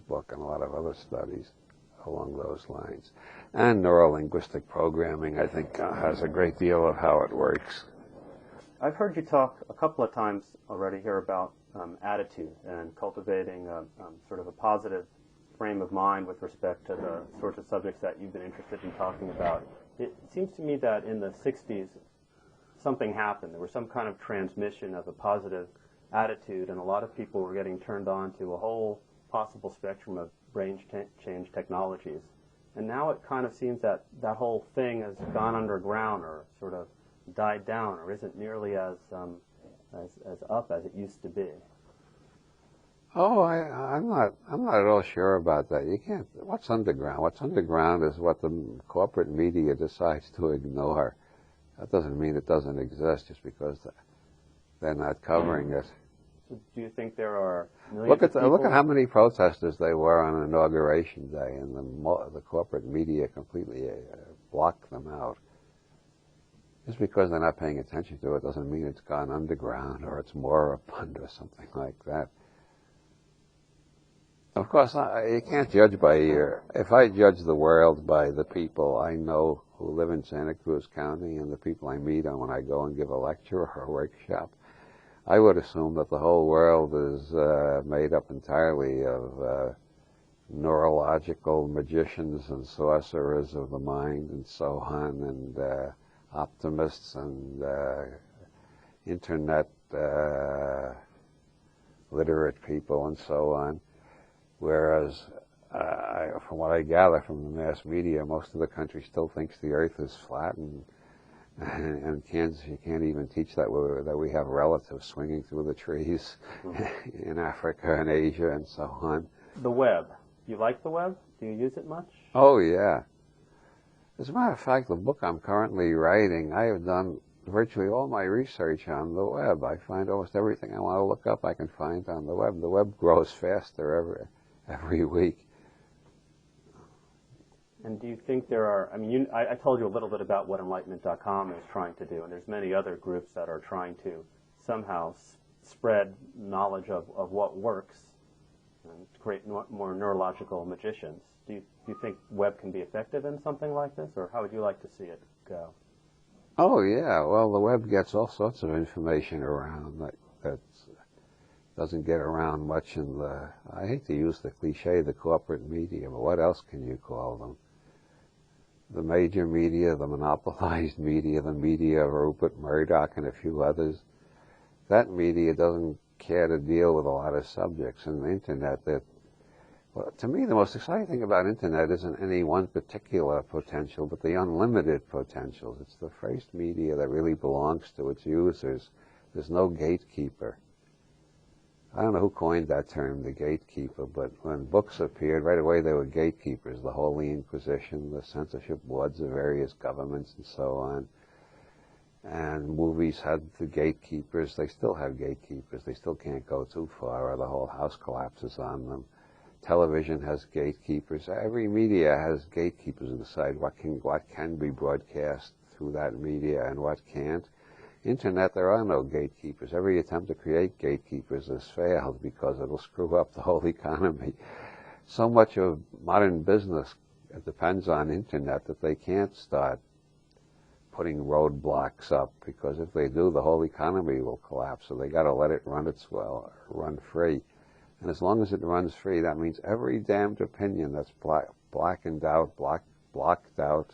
book and a lot of other studies along those lines. And neurolinguistic programming, I think, has a great deal of how it works. I've heard you talk a couple of times already here about attitude and cultivating sort of a positive frame of mind with respect to the sorts of subjects that you've been interested in talking about. It seems to me that in the 60s, something happened. There was some kind of transmission of a positive attitude, and a lot of people were getting turned on to a whole possible spectrum of brain change technologies. And now it kind of seems that that whole thing has gone underground or sort of died down or isn't nearly as up as it used to be. Oh, I'm not at all sure about that. You can't. What's underground? What's underground is what the corporate media decides to ignore. That doesn't mean it doesn't exist just because they're not covering it. So do you think there are millions of people? Look at how many protesters there were on Inauguration Day, and the corporate media completely blocked them out. Just because they're not paying attention to it doesn't mean it's gone underground or it's moribund or something like that. Of course, you can't judge by if I judge the world by the people I know who live in Santa Cruz County and the people I meet when I go and give a lecture or a workshop, I would assume that the whole world is made up entirely of neurological magicians and sorcerers of the mind and so on, and optimists and internet literate people and so on. Whereas, from what I gather from the mass media, most of the country still thinks the Earth is flat, and you can't even teach that we have relatives swinging through the trees in Africa and Asia and so on. The web. You like the web? Do you use it much? Oh, yeah. As a matter of fact, the book I'm currently writing, I have done virtually all my research on the web. I find almost everything I want to look up I can find on the web. The web grows faster every week. And do you think there are, I told you a little bit about what Enlightenment.com is trying to do, and there's many other groups that are trying to somehow spread knowledge of what works and create more neurological magicians. Do you think web can be effective in something like this, or how would you like to see it go? Oh, yeah. Well, the web gets all sorts of information around that doesn't get around much in I hate to use the cliche, the corporate media, but what else can you call them? The major media, the monopolized media, the media of Rupert Murdoch and a few others. That media doesn't care to deal with a lot of subjects. And the Internet, to me, the most exciting thing about Internet isn't any one particular potential, but the unlimited potentials. It's the first media that really belongs to its users. There's no gatekeeper. I don't know who coined that term, the gatekeeper, but when books appeared, right away they were gatekeepers. The Holy Inquisition, the censorship boards of various governments, and so on. And movies had the gatekeepers. They still have gatekeepers. They still can't go too far or the whole house collapses on them. Television has gatekeepers. Every media has gatekeepers who decide what can be broadcast through that media and what can't. Internet, there are no gatekeepers. Every attempt to create gatekeepers has failed because it'll screw up the whole economy. So much of modern business depends on Internet that they can't start putting roadblocks up, because if they do, the whole economy will collapse. So they got to let it run free. And as long as it runs free, that means every damned opinion that's blackened out, blocked out,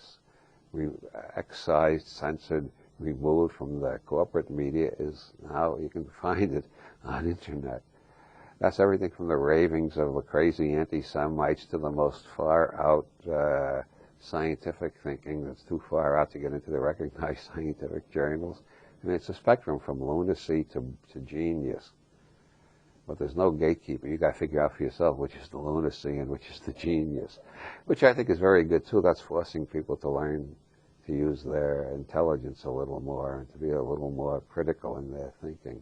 excised, censored, removed from the corporate media is now, you can find it on Internet. That's everything from the ravings of the crazy anti-Semites to the most far-out scientific thinking that's too far out to get into the recognized scientific journals. I mean, it's a spectrum from lunacy to genius. But there's no gatekeeper. You got to figure out for yourself which is the lunacy and which is the genius, which I think is very good too. That's forcing people to learn to use their intelligence a little more and to be a little more critical in their thinking.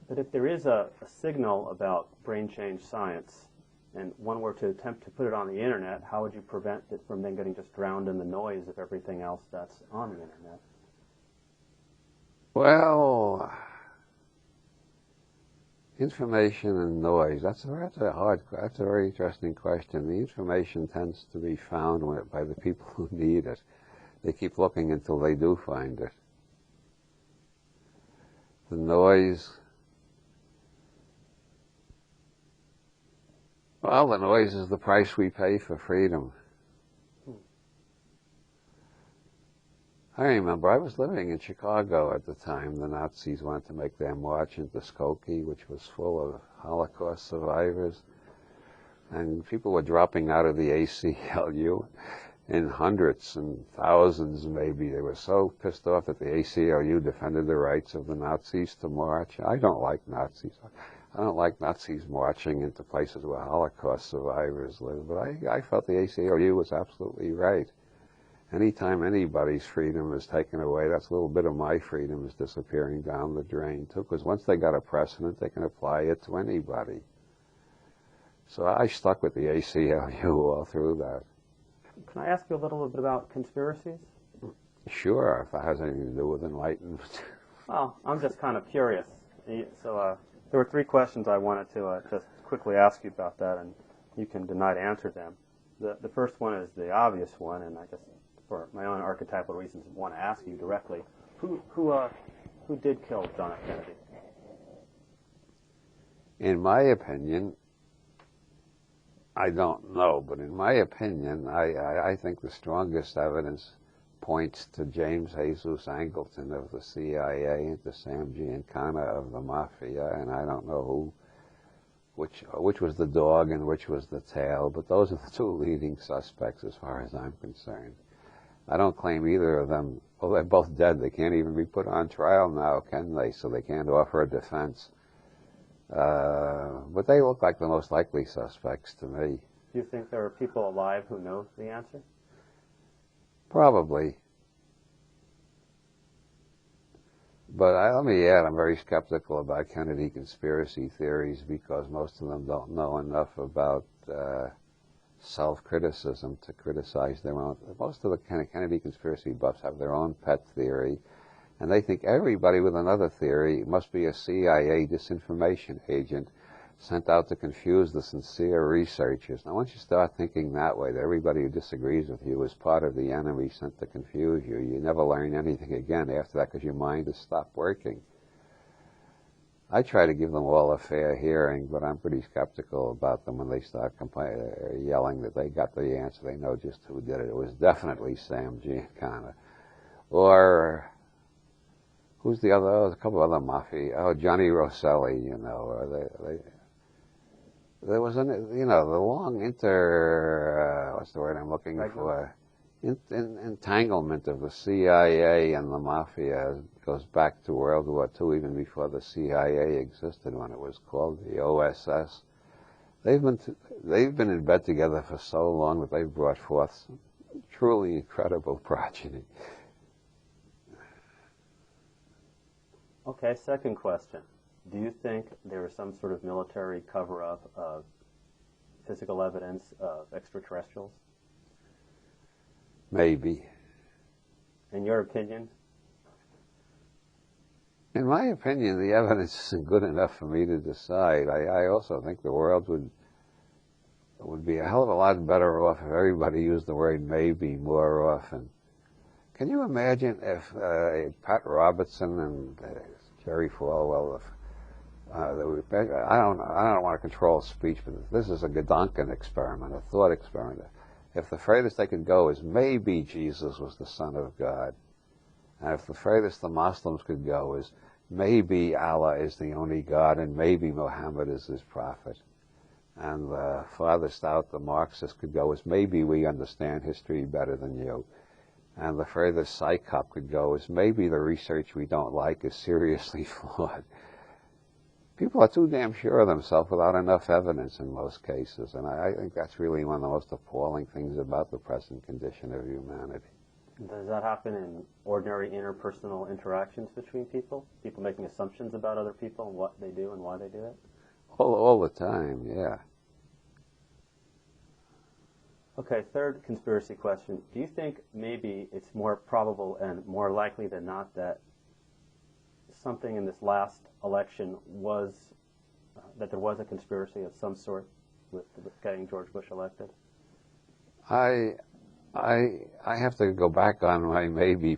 But if there is a signal about brain change science, and one were to attempt to put it on the Internet, how would you prevent it from then getting just drowned in the noise of everything else that's on the Internet? Well, Information and noise. That's a very interesting question. The information tends to be found by the people who need it. They keep looking until they do find it. The noise, well, the noise is the price we pay for freedom. I remember I was living in Chicago at the time. The Nazis wanted to make their march into Skokie, which was full of Holocaust survivors. And people were dropping out of the ACLU in hundreds and thousands, maybe. They were so pissed off that the ACLU defended the rights of the Nazis to march. I don't like Nazis. I don't like Nazis marching into places where Holocaust survivors live. But I felt the ACLU was absolutely right. Anytime anybody's freedom is taken away, that's a little bit of my freedom is disappearing down the drain, too. Because once they got a precedent, they can apply it to anybody. So I stuck with the ACLU all through that. Can I ask you a little bit about conspiracies? Sure, if that has anything to do with enlightenment. Well, I'm just kind of curious. So there were 3 questions I wanted to just quickly ask you about that, and you can deny to answer them. The first one is the obvious one, and I just, for my own archetypal reasons, want to ask you directly. Who did kill John F. Kennedy? In my opinion, I don't know, but in my opinion, I think the strongest evidence points to James Jesus Angleton of the CIA and to Sam Giancana of the Mafia, and I don't know which was the dog and which was the tail, but those are the 2 leading suspects as far as I'm concerned. I don't claim either of them. Well, they're both dead. They can't even be put on trial now, can they? So they can't offer a defense. But they look like the most likely suspects to me. Do you think there are people alive who know the answer? Probably. But let me add, I'm very skeptical about Kennedy conspiracy theories because most of them don't know enough about self-criticism to criticize their own. Most of the Kennedy conspiracy buffs have their own pet theory, and they think everybody with another theory must be a CIA disinformation agent sent out to confuse the sincere researchers. Now, once you start thinking that way, that everybody who disagrees with you is part of the enemy sent to confuse you, you never learn anything again after that because your mind has stopped working. I try to give them all a fair hearing, but I'm pretty skeptical about them when they start yelling that they got the answer. They know just who did it. It was definitely Sam Giancana. Or who's the other? Oh, there's a couple of other mafia. Oh, Johnny Rosselli, you know. Or there was the long what's the word I'm looking for? Entanglement of the CIA and the mafia goes back to World War II, even before the CIA existed, when it was called the OSS. They've been in bed together for so long that they've brought forth some truly incredible progeny. Okay, second question. Do you think there is some sort of military cover-up of physical evidence of extraterrestrials? Maybe. In your opinion? In my opinion, the evidence isn't good enough for me to decide. I also think the world would be a hell of a lot better off if everybody used the word maybe more often. Can you imagine if Pat Robertson and Jerry Falwell, I don't want to control speech, but this is a Gedanken experiment, a thought experiment. If the furthest they could go is maybe Jesus was the Son of God, and if the furthest the Muslims could go is maybe Allah is the only God and maybe Muhammad is his prophet, and the farthest out the Marxists could go is maybe we understand history better than you, and the furthest psychop could go is maybe the research we don't like is seriously flawed. People are too damn sure of themselves without enough evidence in most cases, and I think that's really one of the most appalling things about the present condition of humanity. Does that happen in ordinary interpersonal interactions between people? People making assumptions about other people and what they do and why they do it? All the time, yeah. Okay, third conspiracy question. Do you think maybe it's more probable and more likely than not that something in this last election was that there was a conspiracy of some sort with getting George Bush elected? I have to go back on my maybe